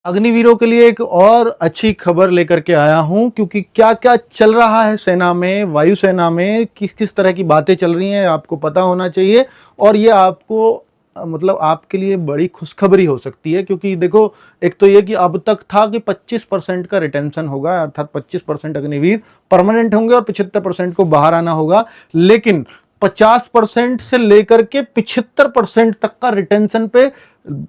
अग्निवीरों के लिए एक और अच्छी खबर लेकर के आया हूं, क्योंकि क्या क्या चल रहा है सेना में, वायुसेना में, किस किस तरह की बातें चल रही हैं आपको पता होना चाहिए। और ये आपको मतलब आपके लिए बड़ी खुशखबरी हो सकती है, क्योंकि देखो, एक तो ये कि अब तक था कि 25% का रिटेंशन होगा, अर्थात 25% अग्निवीर परमानेंट होंगे और 75% को बाहर आना होगा। लेकिन 50% से लेकर के 75% तक का रिटेंशन पे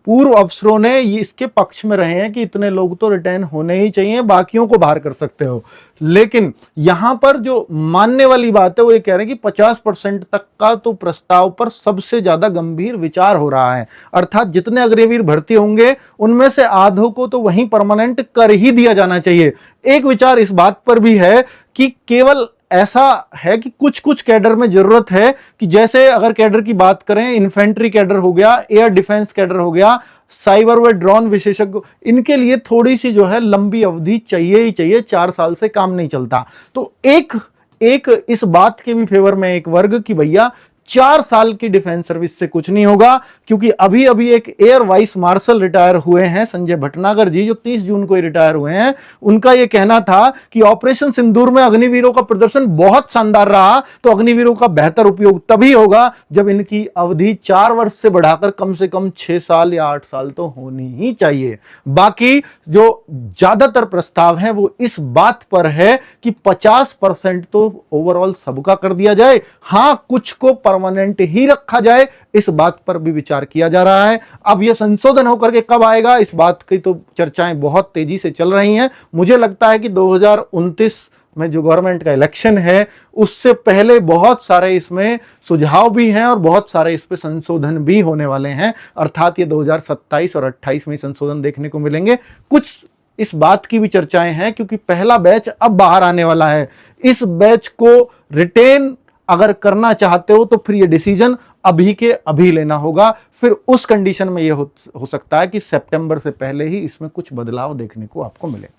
पूर्व अफसरों ने ये इसके पक्ष में रहे हैं कि इतने लोग तो रिटेन होने ही चाहिए, बाकियों को बाहर कर सकते हो। लेकिन यहां पर जो मानने वाली बात है वो ये कह रहे हैं कि 50% तक का तो प्रस्ताव पर सबसे ज्यादा गंभीर विचार हो रहा है। अर्थात जितने अग्निवीर भर्ती होंगे उनमें से आधों को तो वहीं परमानेंट कर ही दिया जाना चाहिए। एक विचार इस बात पर भी है कि केवल ऐसा है कि कुछ कुछ कैडर में जरूरत है कि जैसे अगर कैडर की बात करें, इन्फेंट्री कैडर हो गया, एयर डिफेंस कैडर हो गया, साइबर व ड्रोन विशेषज्ञ, इनके लिए थोड़ी सी जो है लंबी अवधि चाहिए ही चाहिए, 4 साल से काम नहीं चलता। तो एक एक इस बात के भी फेवर में एक वर्ग कि भैया 4 साल की डिफेंस सर्विस से कुछ नहीं होगा, क्योंकि अभी अभी एक एयर वाइस मार्शल रिटायर हुए हैं, संजय भटनागर जी, जो 30 जून को ही रिटायर हुए हैं। उनका यह कहना था कि ऑपरेशन सिंदूर में अग्निवीरों का प्रदर्शन बहुत शानदार रहा, तो अग्निवीरों का बेहतर उपयोग तभी होगा जब इनकी अवधि 4 वर्ष से बढ़ाकर कम से कम 6 साल या 8 साल तो होनी ही चाहिए। बाकी जो ज्यादातर प्रस्ताव हैं वो इस बात पर है कि 50% तो ओवरऑल सबका कर दिया जाए, हां कुछ को परमानेंट ही रखा जाए, इस बात पर भी विचार किया जा रहा है। अब यह संशोधन होकर के कब आएगा, इस बात की तो चर्चाएं बहुत तेजी से चल रही हैं। मुझे लगता है कि 2029 में जो गवर्नमेंट का इलेक्शन है उससे पहले बहुत सारे इसमें सुझाव भी हैं और बहुत सारे इस पे संशोधन भी होने वाले हैं। अर्थात ये 2027 और 28 में संशोधन देखने को मिलेंगे। कुछ इस बात की भी चर्चाएं हैं क्योंकि पहला बैच अब बाहर आने वाला है। इस बैच को रिटेन अगर करना चाहते हो तो फिर ये डिसीजन अभी के अभी लेना होगा। फिर उस कंडीशन में ये हो सकता है कि सितंबर से पहले ही इसमें कुछ बदलाव देखने को आपको मिले। थैंक